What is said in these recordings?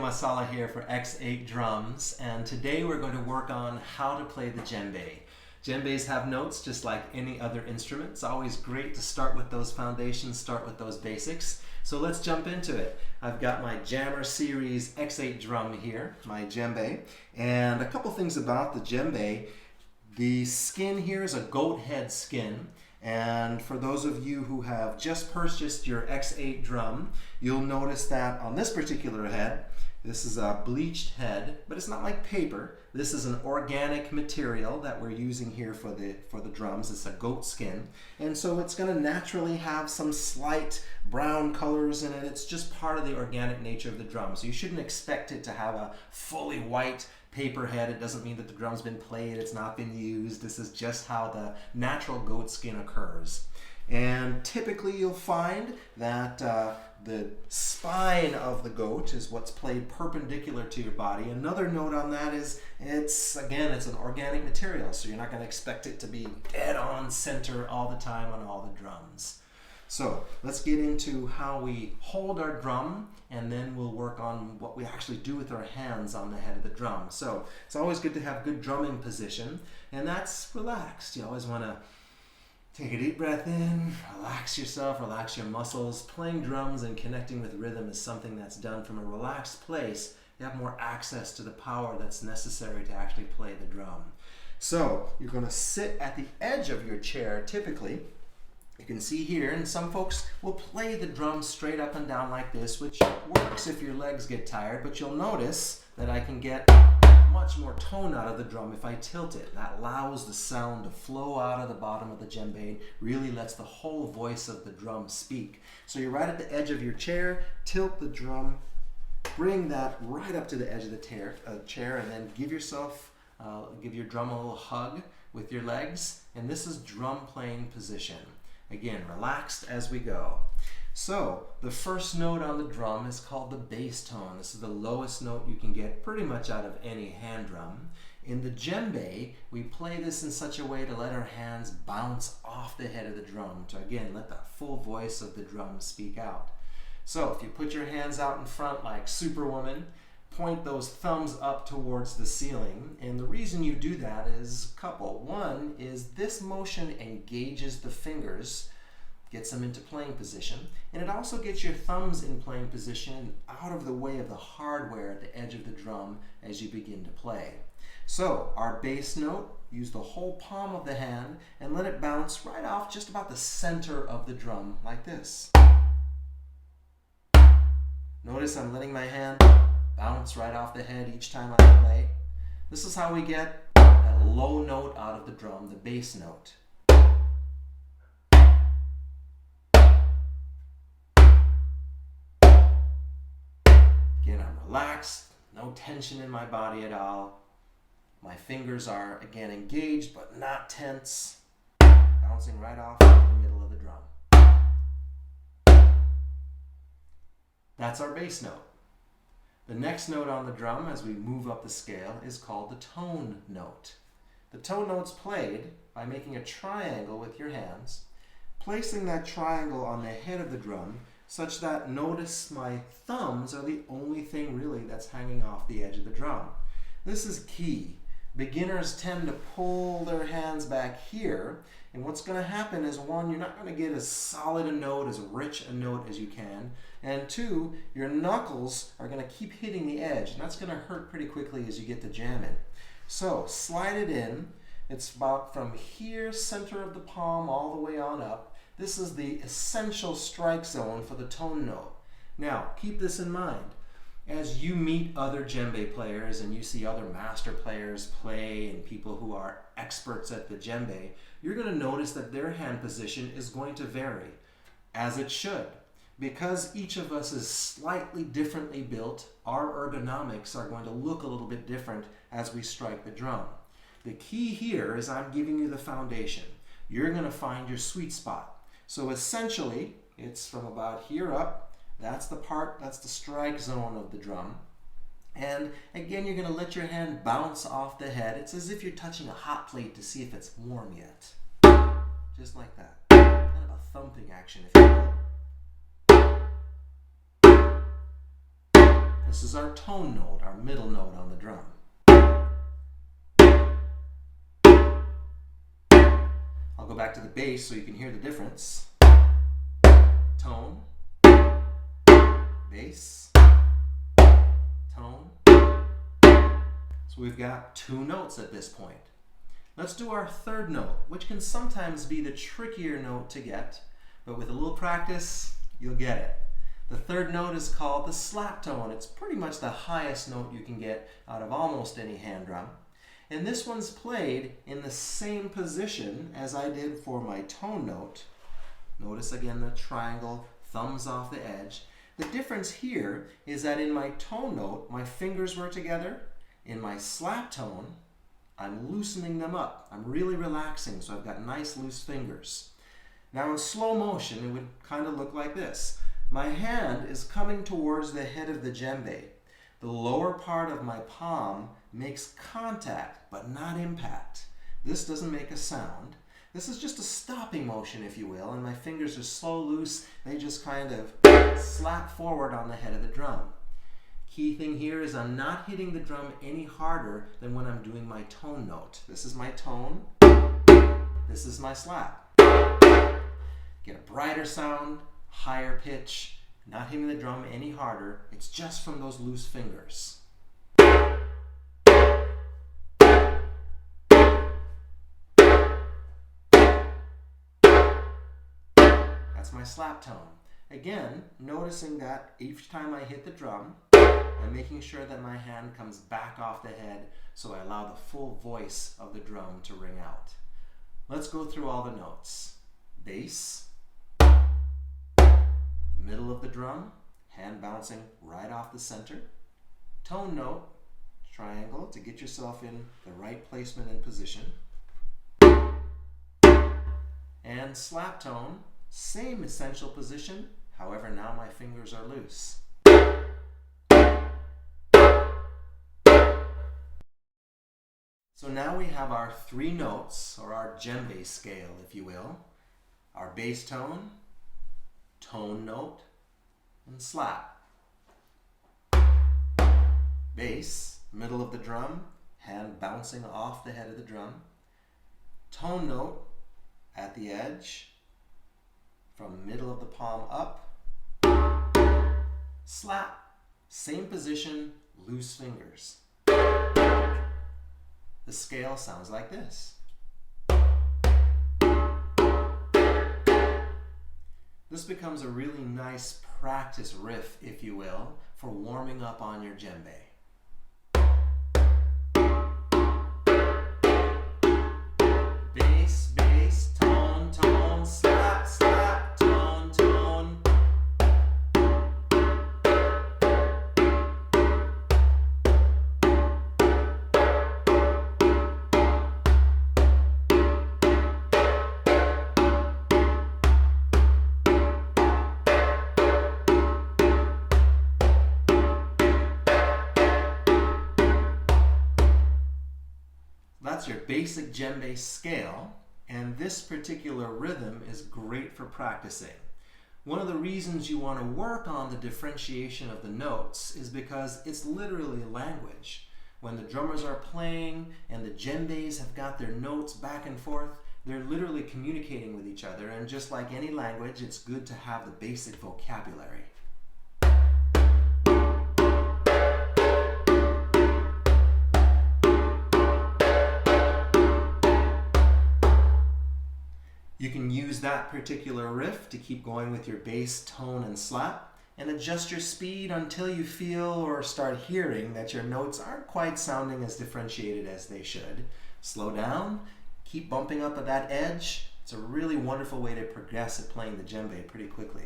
Masala here for X8 Drums, and today we're going to work on how to play the djembe. Djembes have notes just like any other instrument. It's always great to start with those foundations, start with those basics. So let's jump into it. I've got my Jammer Series X8 drum here, my djembe, and a couple things about the djembe. The skin here is a goat head skin. And for those of you who have just purchased your X8 drum, you'll notice that on this particular head, this is a bleached head, but it's not like paper. This is an organic material that we're using here for the drums. It's a goat skin. And so it's going to naturally have some slight brown colors in it. It's just part of the organic nature of the drum. So you shouldn't expect it to have a fully white paper head. It doesn't mean that the drum's been played, it's not been used. This is just how the natural goat skin occurs. And typically you'll find that the spine of the goat is what's played perpendicular to your body. Another note on that is it's an organic material, so you're not going to expect it to be dead on center all the time on all the drums. So let's get into how we hold our drum, and then we'll work on what we actually do with our hands on the head of the drum. So it's always good to have good drumming position, and that's relaxed. You always want to take a deep breath in, relax yourself, relax your muscles. Playing drums and connecting with rhythm is something that's done from a relaxed place. You have more access to the power that's necessary to actually play the drum. So you're going to sit at the edge of your chair typically. You can see here, and some folks will play the drum straight up and down like this, which works if your legs get tired, but you'll notice that I can get much more tone out of the drum if I tilt it. That allows the sound to flow out of the bottom of the djembe, really lets the whole voice of the drum speak. So you're right at the edge of your chair, tilt the drum, bring that right up to the edge of the chair, and then give your drum a little hug with your legs, and this is drum playing position. Again, relaxed as we go. So the first note on the drum is called the bass tone. This is the lowest note you can get pretty much out of any hand drum. In the djembe, we play this in such a way to let our hands bounce off the head of the drum, to again let the full voice of the drum speak out. So if you put your hands out in front like Superwoman, point those thumbs up towards the ceiling, and the reason you do that is a couple. One is this motion engages the fingers, gets them into playing position, and it also gets your thumbs in playing position out of the way of the hardware at the edge of the drum as you begin to play. So our bass note, use the whole palm of the hand and let it bounce right off just about the center of the drum like this. Notice I'm letting my hand bounce right off the head each time I play. This is how we get that low note out of the drum, the bass note. Again, I'm relaxed, no tension in my body at all. My fingers are, again, engaged but not tense, bouncing right off the middle of the drum. That's our bass note. The next note on the drum as we move up the scale is called the tone note. The tone note's played by making a triangle with your hands, placing that triangle on the head of the drum such that, notice my thumbs are the only thing really that's hanging off the edge of the drum. This is key. Beginners tend to pull their hands back here, and what's going to happen is, one, you're not going to get as solid a note, as rich a note as you can, and two, your knuckles are going to keep hitting the edge, and that's going to hurt pretty quickly as you get to jamming. So slide it in. It's about from here, center of the palm, all the way on up. This is the essential strike zone for the tone note. Now, keep this in mind. As you meet other djembe players and you see other master players play and people who are experts at the djembe, you're going to notice that their hand position is going to vary, as it should. Because each of us is slightly differently built, our ergonomics are going to look a little bit different as we strike the drum. The key here is I'm giving you the foundation. You're going to find your sweet spot. So essentially, it's from about here up. That's the strike zone of the drum. And again, you're going to let your hand bounce off the head. It's as if you're touching a hot plate to see if it's warm yet. Just like that. Kind of a thumping action, if you will. This is our tone note, our middle note on the drum. I'll go back to the bass so you can hear the difference. Tone, bass, tone. So we've got 2 notes at this point. Let's do our third note, which can sometimes be the trickier note to get, but with a little practice, you'll get it. The third note is called the slap tone. It's pretty much the highest note you can get out of almost any hand drum. And this one's played in the same position as I did for my tone note. Notice again the triangle, thumbs off the edge. The difference here is that in my tone note, my fingers were together. In my slap tone, I'm loosening them up. I'm really relaxing, so I've got nice loose fingers. Now in slow motion, it would kind of look like this. My hand is coming towards the head of the djembe. The lower part of my palm makes contact, but not impact. This doesn't make a sound. This is just a stopping motion, if you will, and my fingers are so loose, they just kind of slap forward on the head of the drum. Key thing here is I'm not hitting the drum any harder than when I'm doing my tone note. This is my tone, this is my slap. Get a brighter sound, higher pitch, not hitting the drum any harder. It's just from those loose fingers. That's my slap tone. Again, noticing that each time I hit the drum, I'm making sure that my hand comes back off the head so I allow the full voice of the drum to ring out. Let's go through all the notes. Bass, middle of the drum, hand bouncing right off the center. Tone note, triangle to get yourself in the right placement and position. And slap tone, same essential position, however now my fingers are loose. So now we have our 3 notes, or our djembe scale, if you will. Our bass tone, tone note, and slap. Bass, middle of the drum, hand bouncing off the head of the drum. Tone note at the edge, from middle of the palm up. Slap, same position, loose fingers. The scale sounds like this. This becomes a really nice practice riff, if you will, for warming up on your djembe. Bass, bass, tone, tone, slap, slap, tone, tone. That's your basic djembe scale, and this particular rhythm is great for practicing. One of the reasons you want to work on the differentiation of the notes is because it's literally language. When the drummers are playing and the djembes have got their notes back and forth, they're literally communicating with each other, and just like any language, it's good to have the basic vocabulary. You can use that particular riff to keep going with your bass, tone, and slap, and adjust your speed until you feel or start hearing that your notes aren't quite sounding as differentiated as they should. Slow down, keep bumping up at that edge. It's a really wonderful way to progress at playing the djembe pretty quickly.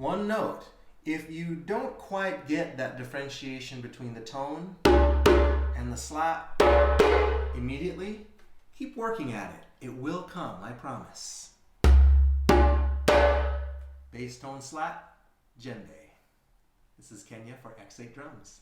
One note, If you don't quite get that differentiation between the tone and the slap immediately, keep working at it. It will come, I promise. Bass tone slap, djembe. This is Kenya for X8 Drums.